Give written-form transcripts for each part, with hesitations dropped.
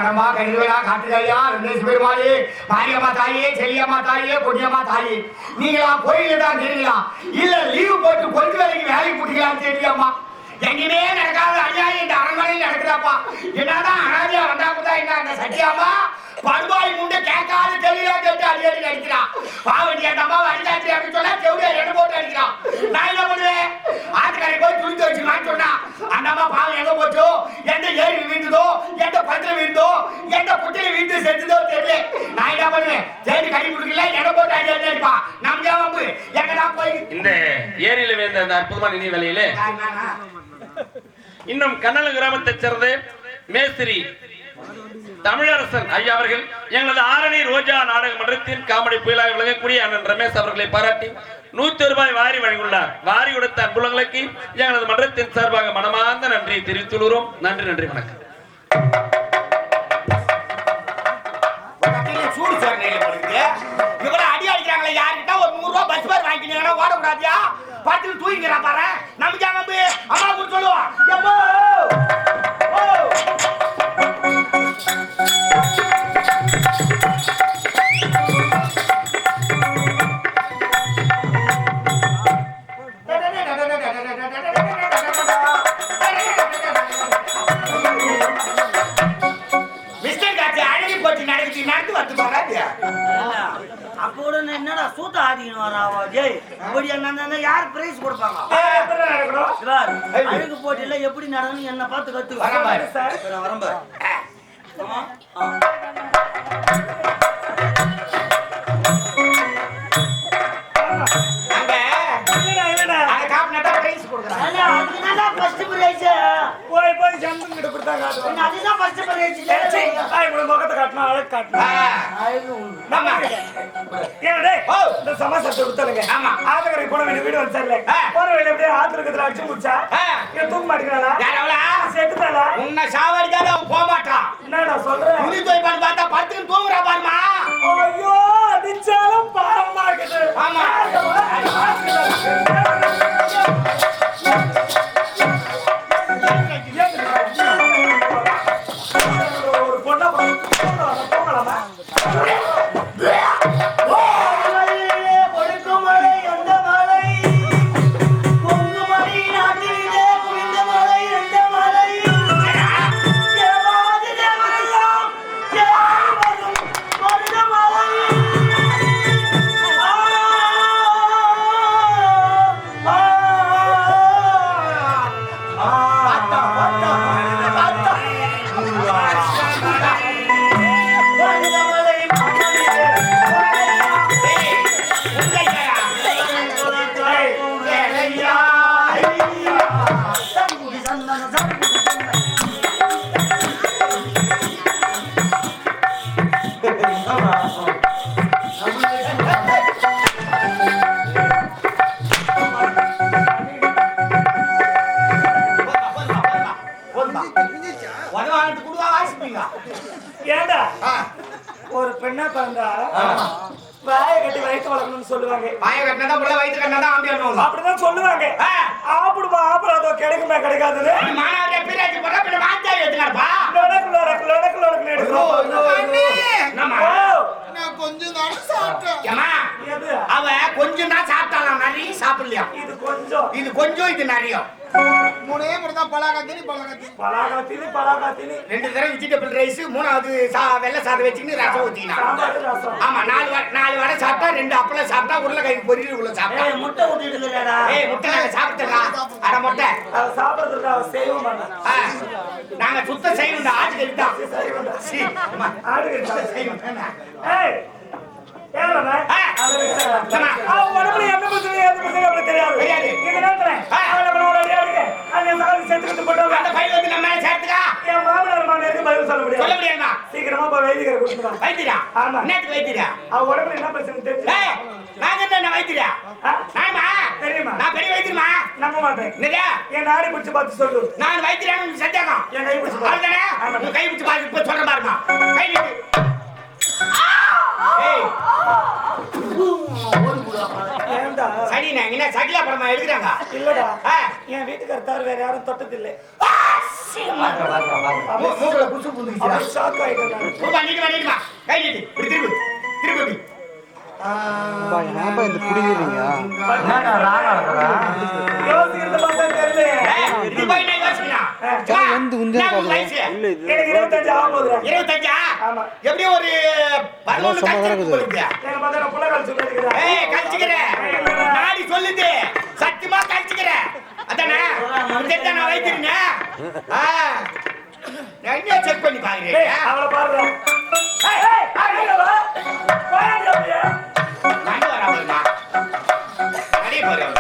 கடம்பா கைதுகளா காட்டுகையா வெங்கடேஷ் பெருமாளே மாரியம்மா தாயே செல்லியம்மா தாயே பொன்னியம்மா தாயே நீங்களா கோயில தான் தெரியுங்களா இல்ல லீவு போட்டு கொஞ்ச வேலைக்கு வேலைக்கு போட்டீங்களான்னு தெரியம்மா எங்கேயுமே நடக்காத அநியாயம் இந்த அரண்மனையில் நடக்குதாப்பா என்னதான் அனாதியா வந்தா கூட என்ன அந்த சத்தியாமா படுபாய் முண்டை கேட்காது தெளிவா கேட்டு அடி அடிக்கிறான் பாவண்டி அந்த அம்மா அடிச்சாச்சு அப்படின்னு சொன்னா செவிலியா ரெண்டு போட்டு அடிக்கிறான் நான் என்ன பண்ணுவேன் ஆட்டுக்காரை போய் துணித்து வச்சுக்கலான்னு சொன்னா அந்த அம்மா பாவம் எங்க போச்சோ எந்த ஏரி வீழ்ந்ததோ எந்த பத்திர வீழ்ந்தோ எந்த குட்டில வீழ்ந்து செத்துதோ தெரியல நான் என்ன பண்ணுவேன் ஜெயிலு கை கொடுக்கல எங்க போட்டு அடி அடிப்பா நம்ம ஜாபு எங்கடா போய் இந்த ஏரியில வேந்த அந்த அற்புதமான நினைவு வேலையில இன்னும் கண்ணல கிராமத்தைச் சேர்ந்த மேஸ்திரி தமிழரசன் ஐயா அவர்கள் எங்களது ஆரணி ரோஜா நாடக மன்றத்தின் காமெடி புயலாக விளங்கக்கூடிய அண்ணன் ரமேஷ் அவர்களை பாராட்டி 100 ரூபாய் வாரி வழங்கியுள்ளார். வாரி கொடுத்த அன்புலங்களுக்கு எங்களது மன்றத்தின் சார்பாக மனமார்ந்த நன்றியை தெரிவித்துள்ளோம். நன்றி நன்றி வணக்கம். அடி அடிக்கிறாங்களே யாருக்கிட்ட ஒரு 100 ரூபாய் பஸ் பேர் வாங்கிட்டீங்கன்னா ஓடக்கூடாதியா பாட்டு தூங்கிக்கிறா பாரு நமக்கு அம்மா கூட சொல்லுவான் என்னடா சூத்த ஆடிக்கணும் யார் பிரைஸ் கொடுப்பாங்க அழகு போட்டியில எப்படி நடந்து என்ன பார்த்து கத்துக்க வரம்ப ஒரு பெண்ணா பிறந்தா வாயை கட்டி வயிற்று வளர்க்கணும்னு சொல்லுவாங்க. அப்படிதான் சொல்லுவாங்க. ஆப்பிடாதோ கிடைக்குமே கிடைக்காதுன்னு கொஞ்சம் தான் சாப்பிட்டாலாம் நிறைய சாப்பிடலையா இது கொஞ்சம் இது நிறைய மூணே முறை பலாகாத்தினி 2 தடவை வெஜிடபிள் ரைஸ் 3வது வெள்ளை சாதம் வச்சுக்கின்னு ரசம் ஊத்தினா ஆமா 4 வடை சாப்பிட்டா 2 அப்பளம் சாப்பிட்டா உருளைக்கிழங்கு பொரியல் உள்ள சாப்பிட்டா முட்டை ஊத்திடுங்கடா முட்டை நாங்க சாப்பிட்டுறோம் அட முட்டை அத சாப்பிடுறதுக்கு அவ செய்வோம் நாங்க சுத்த செய்வோம் ஆட்டுக்கு தான் சீ அம்மா ஆட்டுக்கு செய்வோம் ஏய் ஏறடா உடம்புல என்ன பிரச்சனை தெரியாது இந்த நேரத்துல நம்மளோட அடியாருக்கு அந்த சாதி செத்துக்கிட்டு போட்டோம் அந்த பையில வந்து நம்ம சேர்த்துக்க என் மாமனார் மாமனாருக்கு பதில் சொல்ல முடியாதுமா சீக்கிரமா போய் வைத்தியரை கூட்டிட்டு வைத்தியரா ஆமா நேத்து வைத்தியரா அவ உடம்புல என்ன பிரச்சனை தெரியுது நான் என்ன வைத்தியரா நானா தெரியுமா நான் பெரிய வைத்தியமா நம்ப மாட்டேன் என்னடா என் நாடி பிடிச்சு பார்த்து சொல்லு நான் வைத்தியரான்னு சத்தியகம் என் கை பிடிச்சு பாருங்கடா உன் கை பிடிச்சு பாரு இப்ப சொல்ற பாருமா கை நீட்டு ஏய் சரி நான் என்ன சகிலா படமா எழுதுறாங்க இல்லடா என் வீட்டுக்கார தவிர வேற யாரும் தொட்டது இல்லை மூக்குல குசு புந்துக்கிச்சா ஷாக் ஆயிட்டேன் நான். நீட்டுமா கை நீட்டு இப்படி திருப்பி திருப்பி என்னப்பா இந்த புடிக்கிறீங்க யோசிக்கிறத பார்த்தா தெரியல. இது போய் நான் யோசிக்கலாம் வந்து உந்தே பாக்குறேன் இல்ல இது எனக்கு 25 ஆக போகுதுடா. 25 ஆமா. எப்படியும் ஒரு 11 கழிச்சு போடுங்க எனக்கு பார்த்தா நான் புள்ளகால் சொல்லிருக்கிறேன். ஏய் கழிச்சுக்கிறேன் நாடி சொல்லுது சத்தியமா கழிச்சுக்கிறேன் அதானே தெரிஞ்சா நான் வைத்திருங்க என்ன செக் பண்ணி பாக்குறீங்க அவளை பாருடா. ஏய் ஏய் அடிடா. போயாடி அப்படியே. நான் வரேன் அடி போறேன்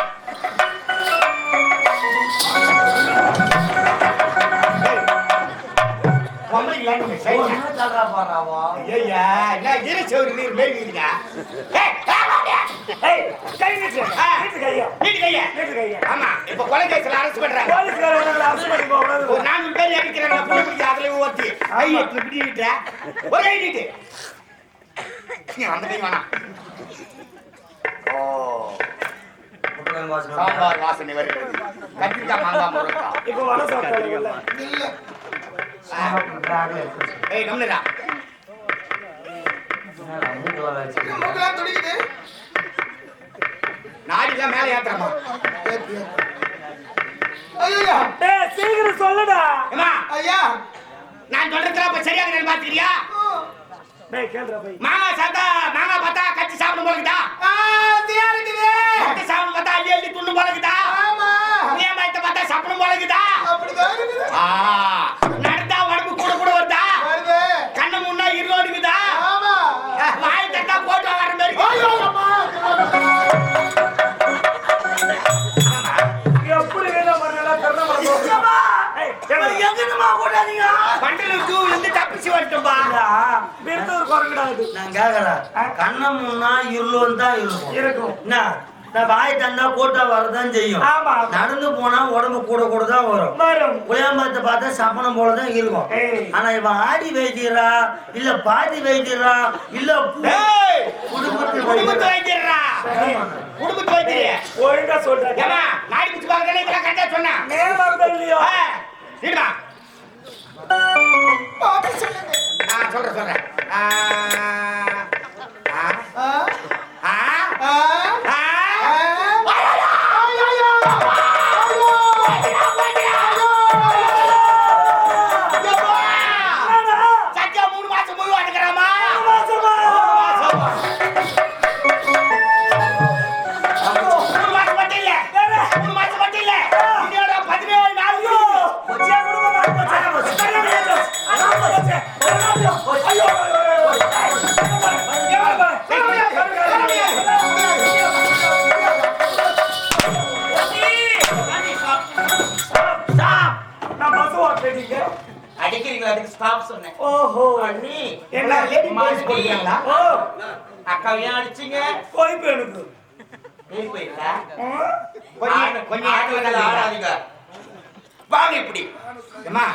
ஏய் கை நீட்டு. நீட்டு கையா. நீட்டு கையா. ஆமா இப்ப கொலை கேஸ்ல அரெஸ்ட் பண்றாங்க போலீஸ்கார உங்களை அரெஸ்ட் பண்ணி போக கூடாது. ஒரு 4 பேர் அடிக்கிறாங்க புள்ள புடி அதுல ஓட்டி கை எட்டு பிடிட்ட ஒரு கை நீட்டு நீ அந்த கை வேணாம் சாம்பார் வாசனை வருகிறது கத்திரிக்காய் மாங்காய் முருங்கா இப்போ வட சாப்பிட்டாங்க இல்ல. ஏய் கம்னடா மூக்கெல்லாம் துடிக்குது நாடிலாம் மேல ஏத்துறமா ஐயா டேய் சீக்கிரம் சொல்லுடா. அம்மா ஐயா நான் சொல்றதுல அப்ப சரியா இருக்கேன்னு பாத்துக்கிறியா டேய் கேளுடா பை. மாங்காய் சாப்பிட்டா மாங்காய் பார்த்தா கச்சி சாப்பிடும் போலக்குதா தியா இருக்குது கச்சி சாப்பிடும் பார்த்தா அள்ளி அள்ளி துண்ணு போலக்குதா ஆமா நீ மாய்த்த பார்த்தா சாப்பிடும் போலக்குதா அப்படிதான் இருக்குது நடந்தா உடம்பு கூட கூட வருதா வருது கண்ணு முன்னா இருளோடுக்குதா ஆமா வாய் தட்டா போட்டு வர மாதிரி ஐயோ அம்மா எப்படி வேணா பண்ணல கர்ண வரமா. ஏய் எங்கமா ஓடாதீங்க. பண்டல டூ வந்து தப்பிச்சு வரட்டும்பா விருந்தூர் குறங்கடா இது. நான் கேக்குறேன் கண்ணமுன்னா இருளும் தான் இருக்கும் இருக்கும். என்ன நான் வாய் தந்தா கூட்டா வரதான் செய்யும். ஆமா. நடந்து போனா உடம்பு கூட கூட தான் வரும். வரும். புளியாம்பரத்தை பார்த்தா சப்பனம் போலதான் இருக்கும். ஏய். ஆனா இவன் ஆடி வைத்தியரா இல்ல பாதி வைத்தியரா இல்ல ஏய் குடும்பத்து குடும்பத்து வைத்தியரா குடும்பத்து வைத்தியரே ஒழுங்கா சொல்றா. ஏமா நாடி பிடிச்சு பாக்கறேன் இதெல்லாம் கரெக்டா சொன்னா நேர் வரதா இல்லையோ. நீடா பாப்பி சொல்லுங்க நான் சொல்றேன் சத்தியா 3 மாசம் போய் வாட்டுக்கிறாமா 3 மாசம் மட்டும் இல்ல 3 மாசம் மட்டும் இல்ல இன்னோட 17 நாள் கொச்சியா குடும்பம் நான் போச்சு. ஐயோ நான் பஸ் ஓட்டுறீங்க. அடிக்கிறீங்களா அதுக்கு ஸ்டாப் சொன்னேன் ஓஹோ அண்ணி என்ன லேடி மாஸ் போடுறீங்களா ஓ அக்கா ஏன் அடிச்சீங்க போய் எனக்கு ஏய் போயிடா கொஞ்சம் ஆடாதீங்க வாங்க இப்படி ஏமா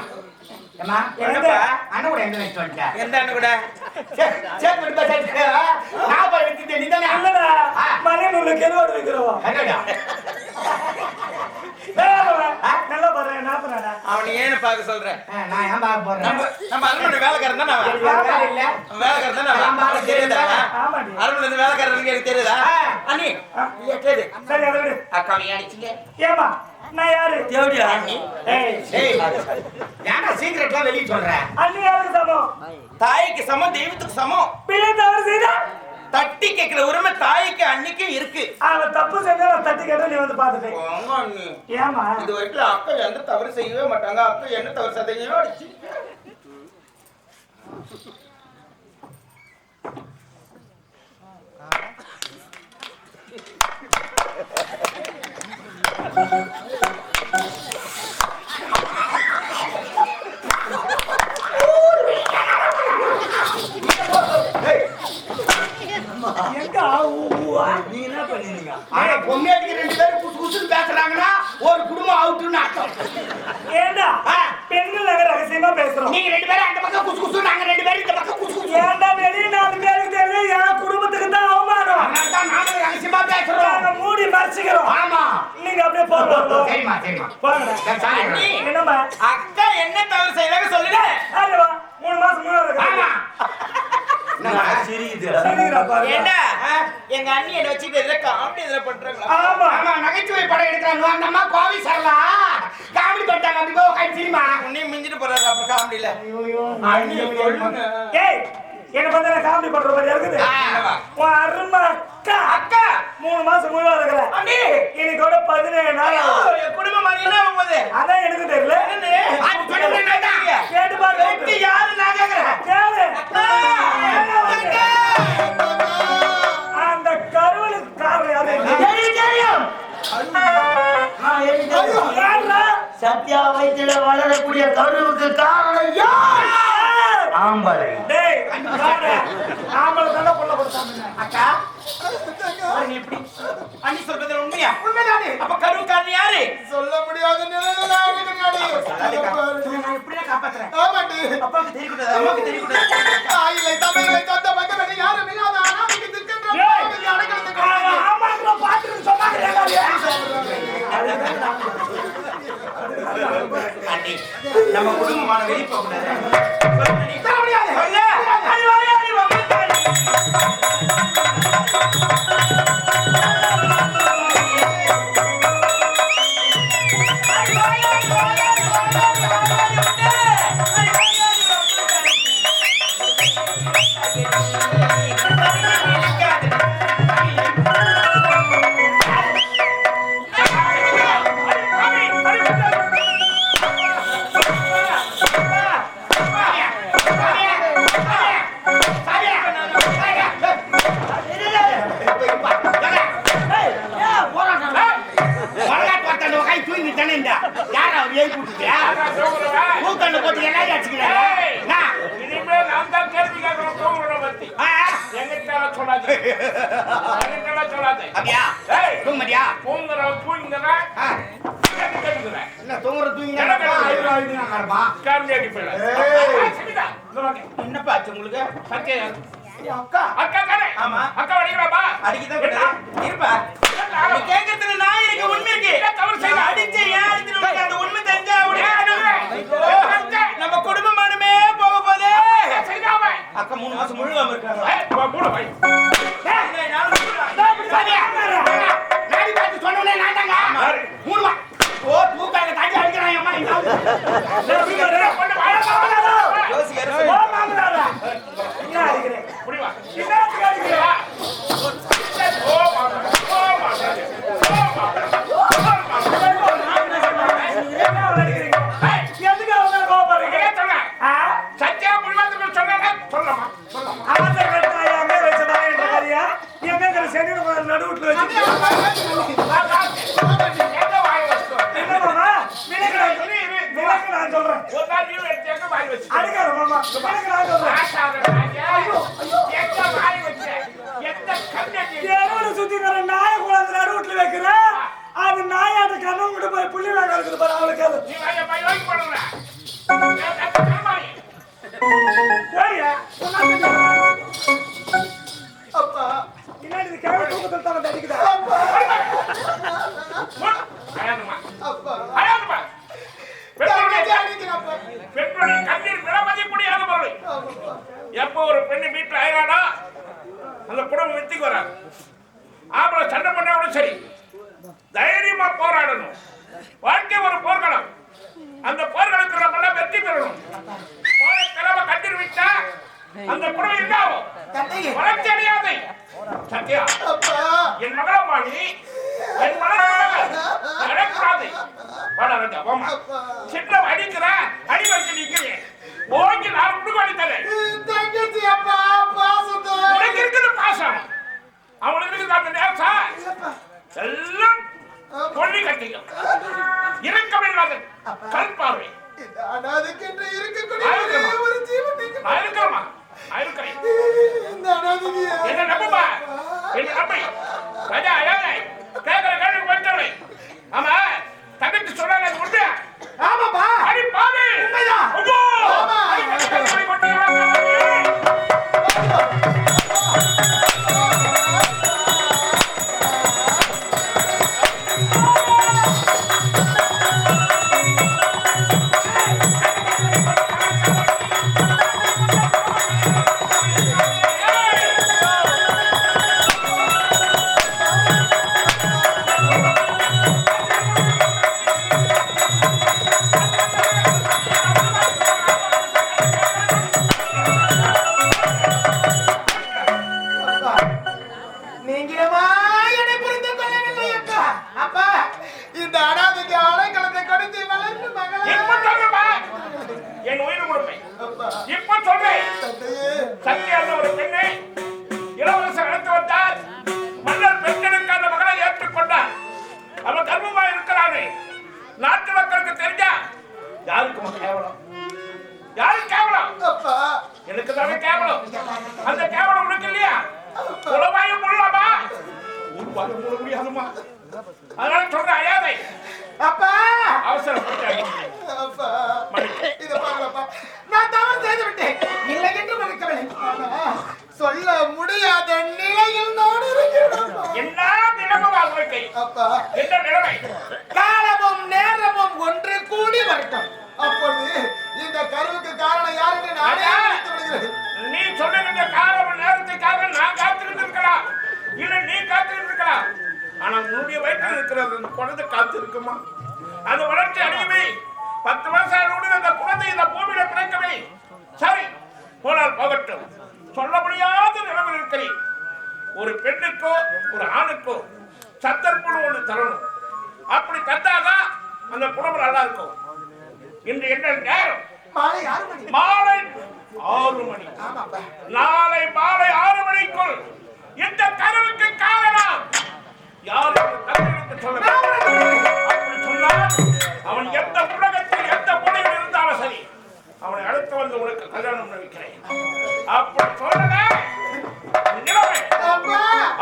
ஏமா என்னப்பா அண்ணன் கூட எங்க வச்சு வந்துட்ட எந்த அண்ணன் கூட சேட் பண்ணி பேசிட்டு நான் போய் வெச்சிட்டே நீ தானே இல்லடா மலையில கெலவாடு வைக்கிறோம். அடடா நல்லா பாரு நாப்பறடா. அவனை ஏன்னு பார்க்க சொல்றேன். நான் ஏன் பார்க்க போறேன் நம்ம அருணோட வேலைக்காரன் தானே அவன். வேலை இல்ல வேலைக்காரன் தானே அவன். அவனுக்கு தெரியுதா? ஆமாடி. அருணோட இந்த வேலைக்காரனுக்கு எனக்கு தெரியுதா? அண்ணி இல்ல கேளு. சரி அத விடு. அக்கா ஏன் அடிச்சீங்க ஏமா நான் யாரு? தேவடியா ஏய் ஏய் ஏன்டா சீக்ரெட்லாம் வெளிய சொல்ற அண்ணி யாருக்கு சமம்? தாய்க்கு சமம் தெய்வத்துக்கு சமம். பிள்ளை தவறு செய்தா தட்டி கேட்கிற உரிமை தாய்க்கு அன்னைக்கு இருக்கு. அவன் தப்பு செஞ்சா நான் தட்டி கேட்ட நீ வந்து பாத்துட்டே. போங்க அண்ணி. ஏமா இது வரைக்கும் அக்கா எந்த தவறு செய்யவே மாட்டாங்க. அக்கா என்ன தவறு செய்தீங்களோ அடிச்சு. எங்க ஊவா நீ என்ன பண்ணீங்க? ஆனா பொம்மையாட்டிக்கு 2 பேரும் குசு குசுன்னு பேசுறாங்கன்னா ஒரு குடும்பம் அவுட்டுன்னு அர்த்தம் ஏண்டா பெண்கள் நாங்க ரகசியமா பேசுறோம். நீங்க 2 பேரும் அந்த பக்கம் குசு குசு நாங்க 2 பேரும் இந்த பக்கம் குசு குசு ஏண்டா வெளிய 4 பேருக்கு தெரியும் என் குடும்பத்துக்கு தான் அவமானம். அதனால தான் நானும் ரகசியமா பேசுறோம் நாங்க மூடி மறைச்சிக்கிறோம். ஆமா நீங்க அப்படியே போங்க. சரிம்மா சரிம்மா போங்கடா. சரி, சாரி. என்னம்மா அக்கா என்ன தவறு செய்யறாங்க சொல்லுங்க. யாரு வா? 3 மாசம் முன்னாடி ஆமா சரிடா பாரு. என்ன எங்க அண்ணி என்ன வச்சுட்டு எதுல காமெடி எதுல பண்றாங்களா? ஆமா ஆமா நகைச்சுவை படம் எடுக்கிறாங்க அந்த அம்மா கோவி சரலா காமெடி பண்ணிட்டாங்க அப்படி போ கை சிரிமா உன்னையும் மிஞ்சிட்டு போறாரு அப்புறம் காமெடியில. அண்ணி சொல்லுங்க ஏய் என்ன பண்ண காமெடி பண்ற மாதிரி இருக்குது. உன் அருமை அக்கா அக்கா 3 மாசம் முன்னாடி இருக்கல. அண்ணி இன்னைக்கோட 17 நாள் ஆகுது. என் குடும்பம் மாதிரி என்ன ஆகுது? அதான் எனக்கு தெரியல. அது சொல்லுங்க என்னடா கேட்டு பாரு. வெட்டி யாரு நான் கேக்குறேன். கேளு. அக்கா. அந்த கருவலுக்கு காரணம் யாரு? தெரியும் யாருடா? சத்யா வயிற்றில வளரக்கூடிய கருவுக்கு காரணம் யார்? ஆம்பளை. டேய் காடு. ஆம்பளை தான கொல்ல கொடுத்தாங்க. அக்கா பாருங்க எப்படி அண்ணி சொல்றது உண்மையா? உண்மைதானே. அப்ப கருவுக்காரன் யாரு? சொல்ல முடியாத நிலையில நான் இருக்கிறேன். நான் எப்படியா காப்பாத்துறேன்? ஆமாண்டி. அப்பாவுக்கு தெரியக்கூடாது, அம்மாவுக்கு தெரியக்கூடாது. தாயிலை தந்தையிலை சொந்த பந்தம் யாரும் இல்லாத அனாதைக்கு திக்கின்ற பாவங்களை அடக்கிறதுக்கு ஆமாங்க பாத்துட்டு சொன்னாங்க அண்ணி நம்ம குடும்பமான வெளிய போக கூடாது. தர முடியாது சொல்லு. ஐயோ ஐயோ வந்துட்டாரு. என்னப்பா ஆச்சு உங்களுக்கு? அக்கா அக்கா தானே? ஆமா அக்கா அடிக்கலாமா? அடிக்கதான் கூடாது. இருப்பா. நீ கேக்குறதுல நான் இருக்கு, உண்மை இருக்கு. தவறு செய்யல. அடிச்சு ஏன் அடிச்சு உனக்கு அந்த உண்மை தெரிஞ்சா உனக்கு நம்ம குடும்பமானமே போக போதே. அக்கா 3 மாசம் முழுகாம இருக்காங்க. நாடி பார்த்து சொன்னோனே நான் தாங்க மூணுவா ஓ தூக்கால தாண்டி அடிக்கிறான் அம்மா இந்த யோசிக்க ஓ மாமனாரா என்ன அடிக்கிறே புடிவா என்ன அடிக்கிறே எப்போ ஒரு பெண்ணு வீட்டுல ஆயிரானா அந்த குடும்பம் வெற்றிக்கு வராது. ஆம்பளை சண்டை பண்ணாலும் சரி தைரியமா போராடணும். வாழ்க்கை ஒரு போர்க்களம். அந்த போர்க்களத்தில் நம்ம எல்லாம் வெற்றி பெறணும். கிழமை கட்டிட்டு விட்டா அந்த குடும்பம் என்ன ஆகும்? வளர்ச்சி அடையாது. சத்யா என் மகளம்மா நீ என் மகளக்கூடாது. சின்ன அடிக்கிற அடி வச்சு நிக்கிறேன். ஓகே நான் உனக்கு அடி தரேன். உனக்கு இருக்குது பாசம், அவனுக்கு இருக்குது அந்த நேசம். எல்லாம் கொள்ளி கட்டிக்கும். இறக்கம் இல்லாத கல் பார்வை. இருக்கிறமா இருக்கிறேன். என்ன நம்புமா? என்ன நம்பி ராஜா அழகை கேட்கிற கேள்வி போயிட்டவளை. ஆமா தகத்து சொன்னாங்க அது உண்டு. ஆமாப்பா அடி பாவி உண்மைதான். ஐயோ ஆமா. நீங்களமா என்னை புரிந்து கொள்ளவில்லை அப்பா. அப்பா இந்த அனாதைக்கு அடைக்கலத்தை கொடுத்து வளர்ந்து மகளே. இப்ப சொல்லுமா என் உயிர் கொடுப்பேன். இப்ப சொல்றேன். சத்தியான ஒரு பெண்ணை இளவரசர் அழைத்து வந்தார். மன்னர் பெண்களுக்கு அந்த மகளை ஏற்றுக்கொண்டார். அவன் கர்ப்பமாக இருக்கிறானே நாட்டு மக்களுக்கு தெரிஞ்சா யாருக்கு கேவலம்? யாரு கேவலம்? எனக்கு தானே கேவலம். அந்த கேவலம் உனக்கு இல்லையா? உலவாயும் முள்ளாமா உருவாக முழ முடியாதுமா. அதனால சொல்ற அயாதை அப்பா அவசரப்பட்டாங்க. அப்பா இத பாருங்கப்பா, நான் தவறு செய்து விட்டேன், இல்லை என்று மறுக்கவில்லை. சொல்ல முடியாத நிலையில் நான் இருக்கிறேன். என்ன நிலைமை வாழ்க்கை? அப்பா என்ன நிலைமை? காலமும் நேரமும் ஒன்று கூடி வரட்டும். அப்பொழுது இந்த கருவுக்கு காரணம் யார் என்று நானே அறிந்து விடுகிறேன். நீ சொல்லுகின்ற காலம் நேரத்துக்காக நான் காத்துக்கிட்டு இருக்கலாம், இல்ல நீ காத்துக்கிட்டு இருக்கலாம். ஆனா உன்னுடைய வயிற்றில் இருக்கிற அந்த குழந்தை காத்து இருக்குமா? அது வளர்ச்சி அடையுமே. 10 மாசம் அந்த குழந்தை இந்த பூமியில பிறக்கவே. சரி போனால் போகட்டும். சொல்ல முடியாத நிலைமை இருக்கிறேன். ஒரு பெண்ணுக்கோ ஒரு ஆணுக்கோ சந்தர்ப்பம் ஒன்று தரணும். அப்படி தந்தாதான் அந்த குடும்பம் நல்லா இருக்கும். இன்று என்ன நேரம்? மாலை 6 மணி. மாலை 6 மணி. ஆமாப்பா. நாளை மாலை 6 மணிக்குள் இந்த கருவுக்கு காரணம் யார் என்று தங்களுக்கு சொல்ல வேண்டும். அப்படி சொன்னால் அவன் எந்த உலகத்தில் எந்த மூலையில் இருந்தாலும் சரி அவனை அழைத்து வந்து உனக்கு கல்யாணம் நினைக்கிறேன். அப்படி சொல்லல நிலைமை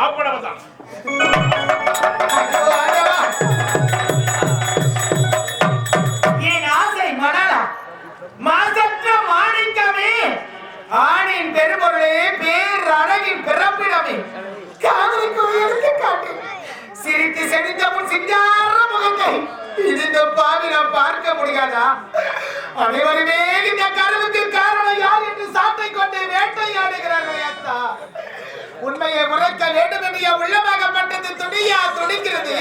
அவ்வளவுதான். என் ஆசை மணலா மாசற்ற மாணிக்கமே, ஆணின் பெருமொருளே, பேர் அழகின் பிறப்பிடமே, காதலிக்கு எடுத்து காட்டு சிரித்து செடித்த முன் சிங்கார முகத்தை இந்த பாவி நான் பார்க்க முடியாதா? அனைவருமே இந்த கருவுக்கு காரணம் யார் என்று சாட்டை கொண்டு வேட்டையாடுகிறார்கள். அத்தா உண்மையை உரைக்க வேண்டும் என்று உள்ளமாகப்பட்டது துணியா துணிக்கிறது.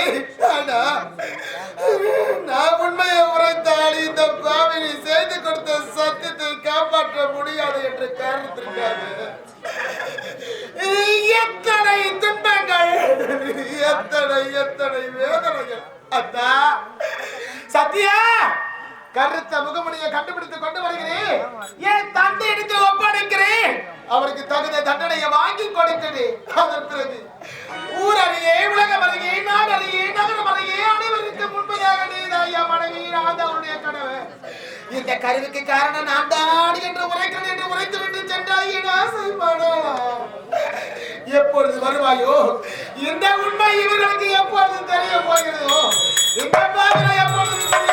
நான் உண்மையை உரைத்தால் இந்த பாவினை செய்து கொடுத்த சத்தியத்தை காப்பாற்ற முடியாது என்ற காரணத்திற்காக எத்தனை துன்பங்கள், எத்தனை எத்தனை வேதனைகள். அத்தா சத்யா, கருத்த முகமணியை கண்டுபிடித்து கொண்டு வருகிறேன். என் தந்தை எடுத்து ஒப்படைக்கிறேன். அவருக்கு தகுந்த தண்டனையை வாங்கி கொடுக்கிறேன். அதன் பிறகு ஊர் அறியே, உலகம் அறியே, நாடு அறியே, நகரம் அறியே, அனைவருக்கு முன்பதாக நீதாயா மனைவி, நான் தான் அவருடைய கனவு. இந்த கருவுக்கு காரணம் நான் தான் என்று உரைக்கிறேன் என்று உரைத்து விட்டு சென்றாய் என் ஆசை மணலா. எப்பொழுது வருவாயோ? இந்த உண்மை இவர்களுக்கு எப்பொழுது தெரிய போகிறதோ? இந்த பாதனை எப்பொழுது தெரிய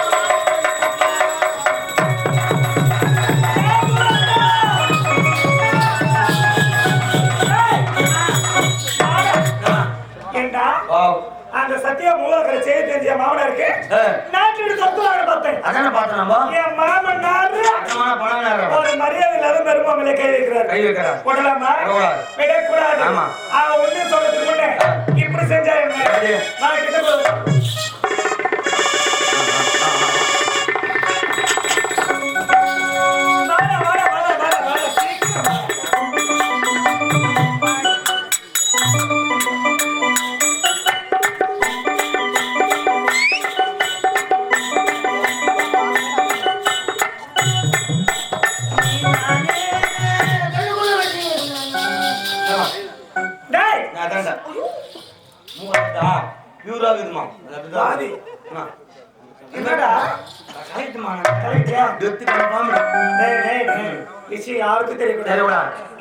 அந்த சத்திய மூலக்கரை செய்ய தெரிஞ்ச மாமனா இருக்கு. நாட்டு சொத்துலாக பார்த்தேன். அதான பார்த்தோம். என் மாமன் ஒரு மரியாதை இல்லாத பெருமாமலை கை வைக்கிறார். போடலாமா? விடக்கூடாது. அவன் ஒண்ணு சொல்றதுக்கு முன்னே இப்படி செஞ்சா என்ன? நான் கிட்ட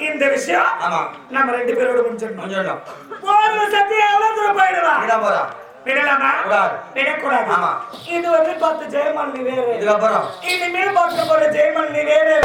இந்த விஷயம் நம்ம 2 பேரோட முடிச்சிடணும். இது வந்து 10 ஜெயமல்லி வேறு. இனிமேல் பார்க்க போற ஜெயமல்லி வேறு.